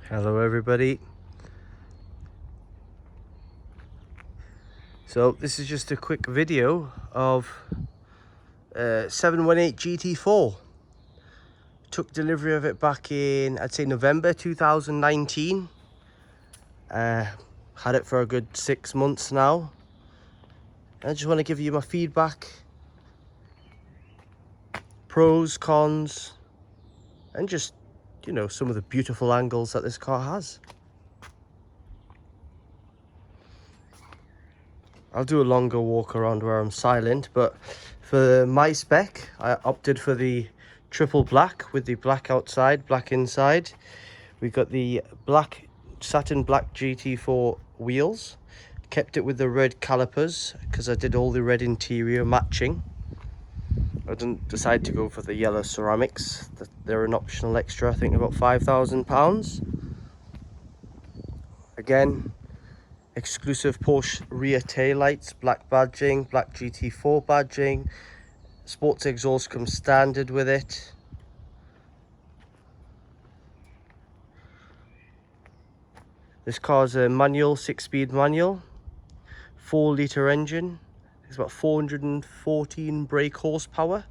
Hello everybody. So this is just a quick video of 718 GT4. Took delivery of it back in, I'd say, November 2019. Had it for a good 6 months now. I just want to give you my feedback, pros, cons, and just, you know, some of the beautiful angles that this car has. I'll do a longer walk around where I'm silent, but for my spec, I opted for the triple black with the black outside, black inside. We got the black, satin black GT4 wheels. Kept it with the red calipers because I did all the red interior matching. I didn't decide to go for the yellow ceramics. They're an optional extra, I think about £5,000. Again, exclusive Porsche rear tail lights, black badging, black GT4 badging. Sports exhaust comes standard with it. This car's a manual, 6-speed manual, 4-litre engine. It's about 414 brake horsepower.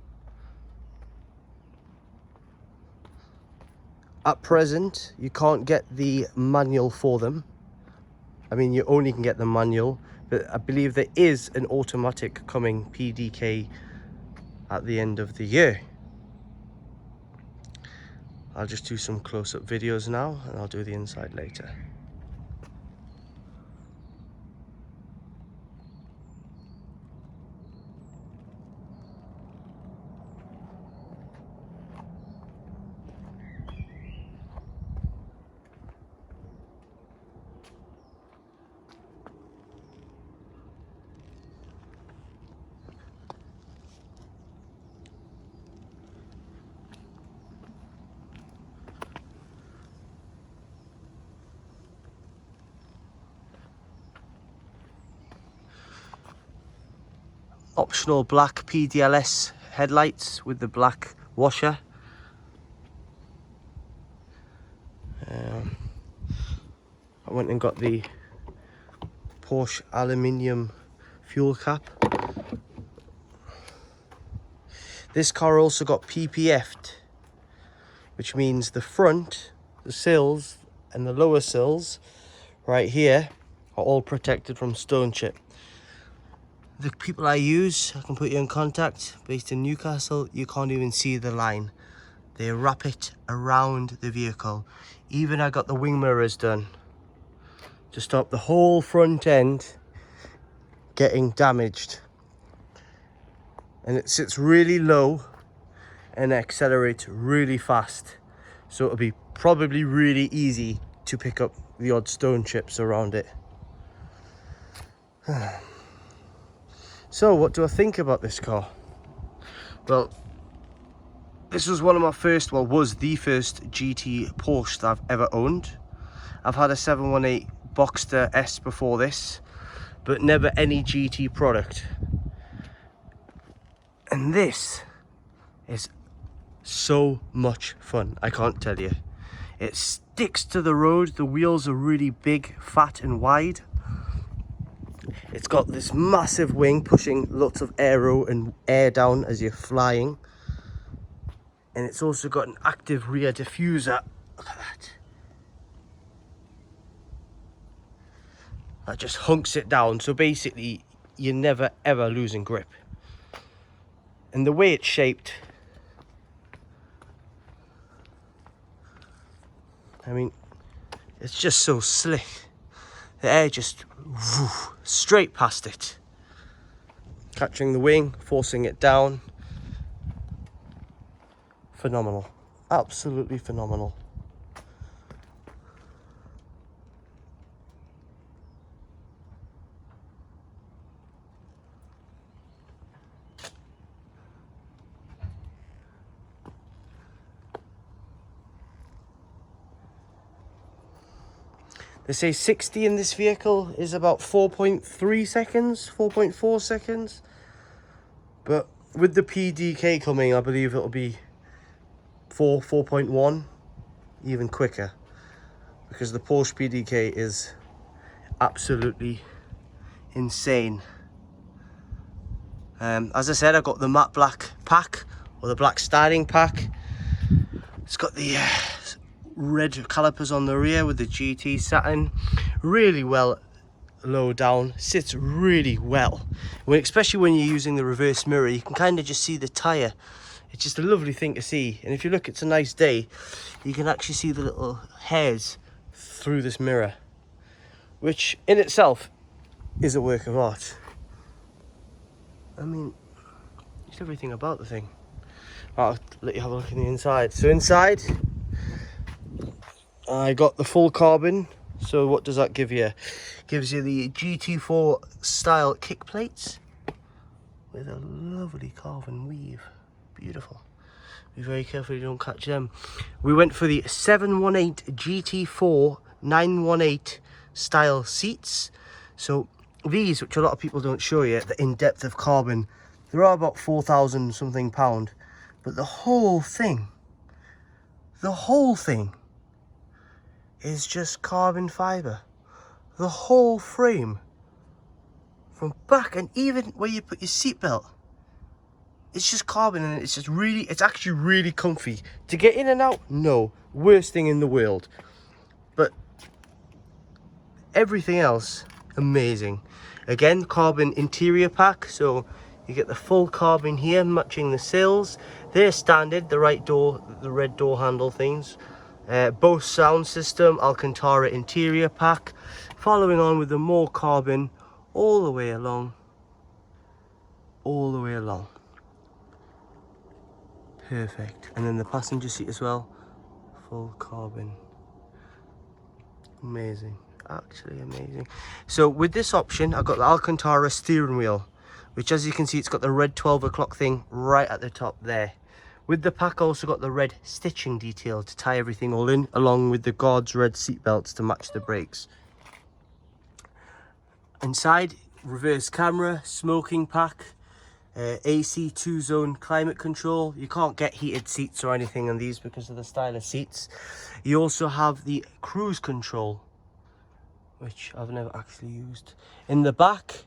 At present, you can't get the manual for them. I mean, you only can get the manual, but I believe there is an automatic coming PDK at the end of the year. I'll just do some close-up videos now, and I'll do the inside later. Optional black PDLS headlights with the black washer. I went and got the Porsche aluminium fuel cap. This car also got PPF'd, which means the front, the sills and the lower sills right here are all protected from stone chip. The people I use, I can put you in contact, based in Newcastle. You can't even see the line. They wrap it around the vehicle. Even I got the wing mirrors done to stop the whole front end getting damaged. And it sits really low and accelerates really fast. So it'll be probably really easy to pick up the odd stone chips around it. So what do I think about this car? Well, this was one of my first, well, was the first GT Porsche that I've ever owned. I've had a 718 Boxster S before this, but never any GT product. And this is so much fun, I can't tell you. It sticks to the road. The wheels are really big, fat and wide. It's got this massive wing pushing lots of aero and air down as you're flying. And it's also got an active rear diffuser. Look at that. That just hunks it down. So basically, you're never ever losing grip. And the way it's shaped, I mean, it's just so slick. The air just straight past it. Catching the wing, forcing it down. Phenomenal. Absolutely phenomenal. They say 60 in this vehicle is about 4.3 seconds, 4.4 seconds. But with the PDK coming, I believe it'll be 4.1, even quicker. because the Porsche PDK is absolutely insane. As I said, I got the matte black pack, or the black styling pack. It's got the red calipers on the rear with the GT satin, really well low down, sits really well. Especially when you're using the reverse mirror, you can kind of just see the tyre. It's just a lovely thing to see, and if you look, it's a nice day, you can actually see the little hairs through this mirror, which in itself is a work of art. I mean, it's everything about the thing. I'll let you have a look in the inside. So inside, I got the full carbon. So what does that give you? Gives you the GT4 style kick plates with a lovely carven weave. Beautiful. Be very careful you don't catch them. We went for the 718 GT4 918 style seats. So these, which a lot of people don't show you, the in-depth of carbon, they're all about 4,000 something pound, but the whole thing is just carbon fiber. The whole frame, from back, and even where you put your seatbelt, it's just carbon, and it's actually really comfy to get in and out. No, worst thing in the world, but everything else amazing. Again, carbon interior pack, so you get the full carbon here matching the sills. They're standard, the right door, the red door handle things. Bose sound system, Alcantara interior pack, following on with the more carbon all the way along. Perfect. And then the passenger seat as well, full carbon. Amazing, actually amazing. So with this option, I've got the Alcantara steering wheel, which, as you can see, it's got the red 12 o'clock thing right at the top there. With the pack, I also got the red stitching detail to tie everything all in, along with the guards red seat belts to match the brakes. Inside, reverse camera, smoking pack, AC 2-zone climate control. You can't get heated seats or anything on these because of the style of seats. You also have the cruise control, which I've never actually used. In the back,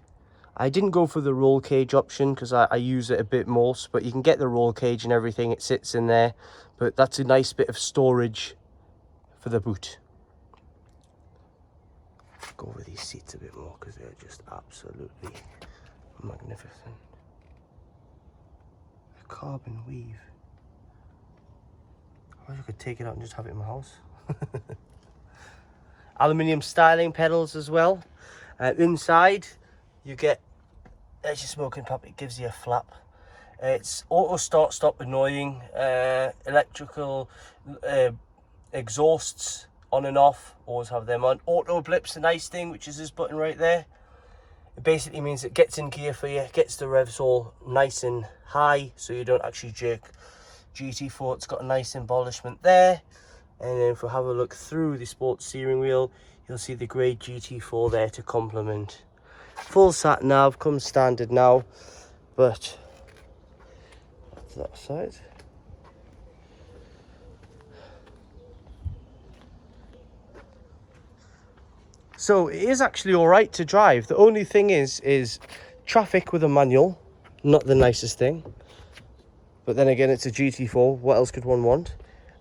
I didn't go for the roll cage option because I use it a bit more, but you can get the roll cage and everything, it sits in there, but that's a nice bit of storage for the boot. Go over these seats a bit more because they're just absolutely magnificent. A carbon weave. I wish I could take it out and just have it in my house. Aluminium styling pedals as well. Inside, you get, there's your smoking pump, it gives you a flap. It's auto start stop annoying, electrical exhausts on and off, always have them on. Auto blips, a nice thing, which is this button right there. It basically means it gets in gear for you, gets the revs all nice and high so you don't actually jerk. GT4, it's got a nice embellishment there. And then if we have a look through the sports steering wheel, you'll see the grey GT4 there to complement. Full sat nav comes standard now, but that's that side. So it is actually all right to drive. The only thing is traffic with a manual, not the nicest thing. But then again, it's a GT4. What else could one want?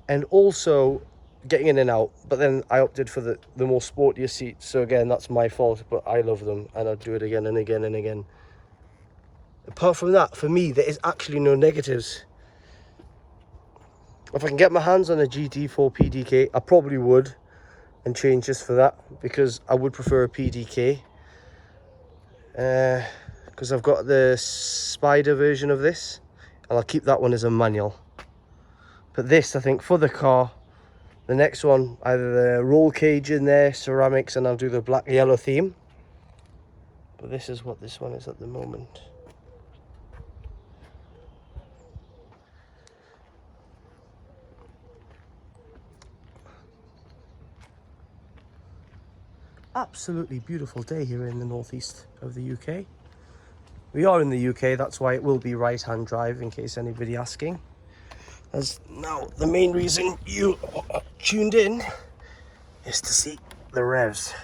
And also getting in and out. But then I opted for the more sportier seats. So again, that's my fault, but I love them and I'd do it again and again and again. Apart from that, for me, there is actually no negatives. If I can get my hands on a GT4 PDK, I probably would, and change just for that, because I would prefer a PDK. Because I've got the Spider version of this, and I'll keep that one as a manual. But this, I think, for the car, the next one, either the roll cage in there, ceramics, and I'll do the black yellow theme. But this is what this one is at the moment. Absolutely beautiful day here in the northeast of the UK. We are in the UK, that's why it will be right-hand drive, in case anybody asking. As now, the main reason you tuned in is to see the revs.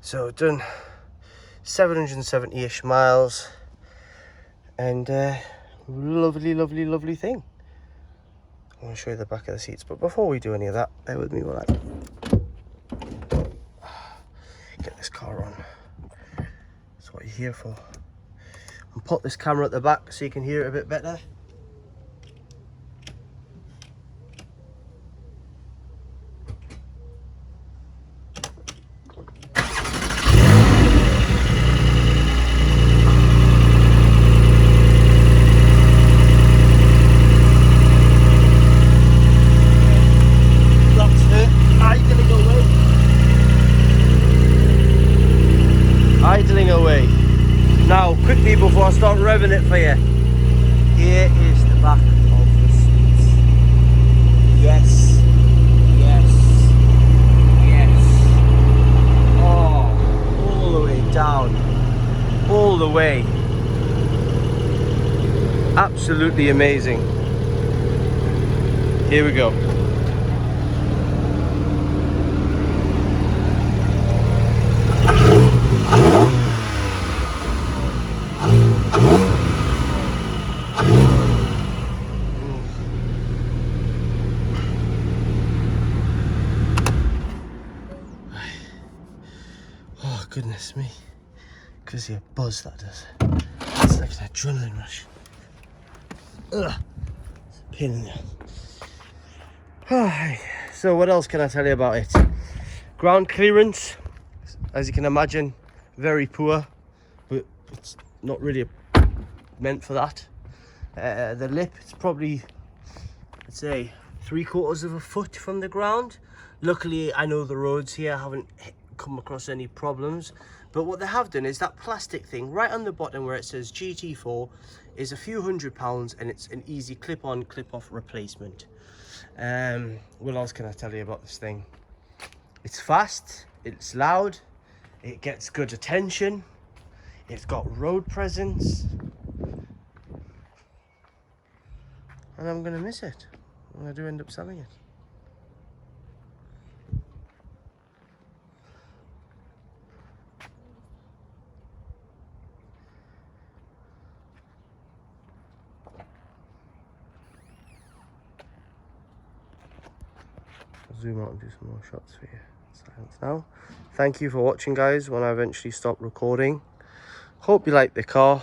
So done 770-ish miles, and lovely, lovely, lovely thing. I want to show you the back of the seats, but before we do any of that, bear with me while I get this car on. That's what you're here for. And put this camera at the back so you can hear it a bit better. Idling away. Now, quickly before I start revving it for you, here is the back of the seats. Yes, yes, yes. Oh, all the way down, all the way. Absolutely amazing. Here we go. Oh goodness me, because of a buzz that does. It's like an adrenaline rush. Ugh, it's a pain in the ass. So what else can I tell you about it? Ground clearance, as you can imagine, very poor, but it's not really meant for that. The lip, it's probably, let's say, 3/4 of a foot from the ground. Luckily, I know the roads here, haven't come across any problems. But what they have done is that plastic thing right on the bottom where it says GT4 is a few £100, and it's an easy clip-on, clip-off replacement. What else can I tell you about this thing? It's fast, it's loud, it gets good attention, it's got road presence, and I'm gonna miss it when I do end up selling it. I'll zoom out and do some more shots for you. Silence now. Thank you for watching, guys, when I eventually stop recording. Hope you like the car.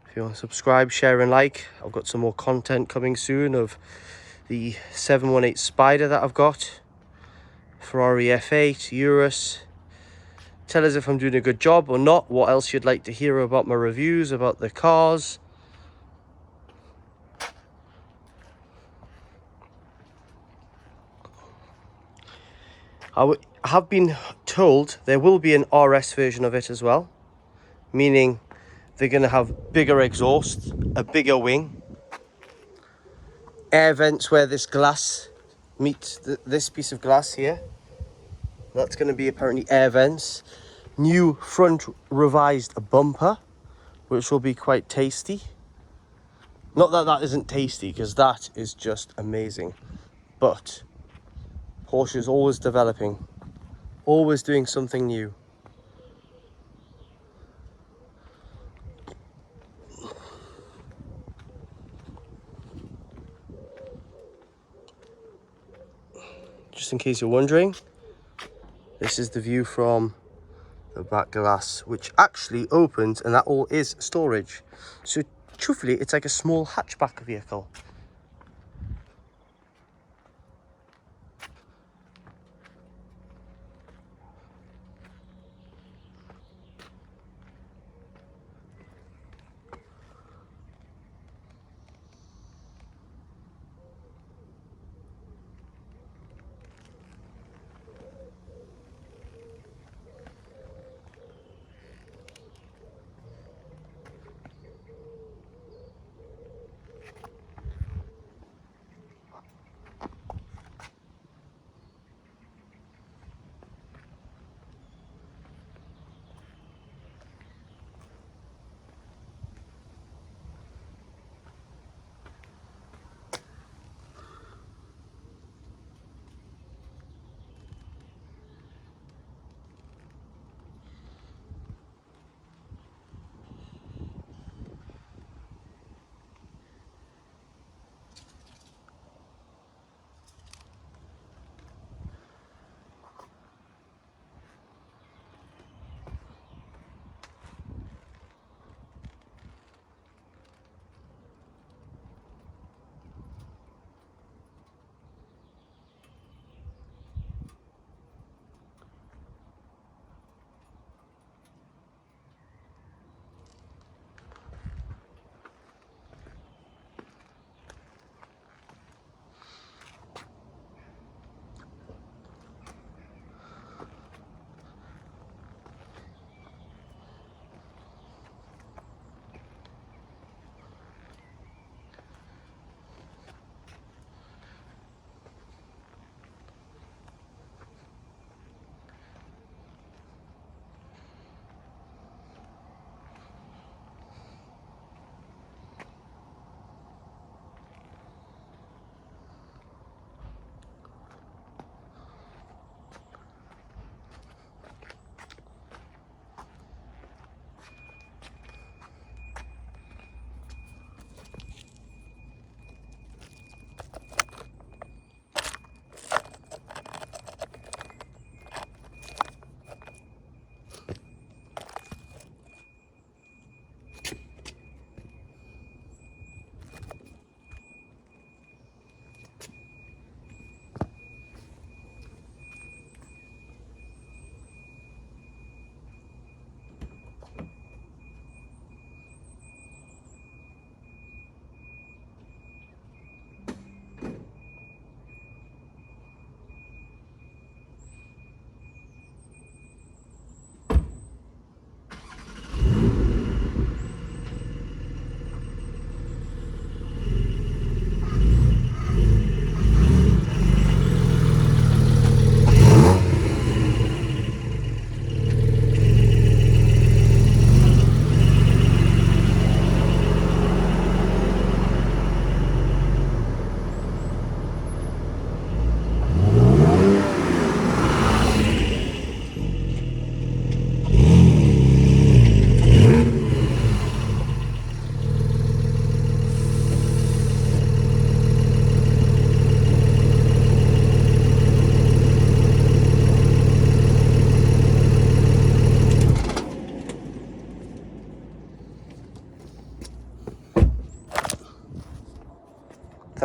If you want to subscribe, share and like, I've got some more content coming soon of the 718 Spider that I've got, Ferrari F8, Urus. Tell us if I'm doing a good job or not, what else you'd like to hear about my reviews, about the cars. I have been told there will be an RS version of it as well, meaning they're going to have bigger exhaust, a bigger wing, air vents where this glass meets this piece of glass here. That's going to be apparently air vents. New front revised bumper, which will be quite tasty. Not that that isn't tasty, because that is just amazing. But Porsche is always developing, always doing something new. Just in case you're wondering, this is the view from the back glass, which actually opens, and that all is storage. So truthfully, it's like a small hatchback vehicle.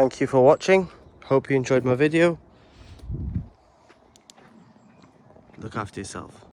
Thank you for watching. Hope you enjoyed my video. Look after yourself.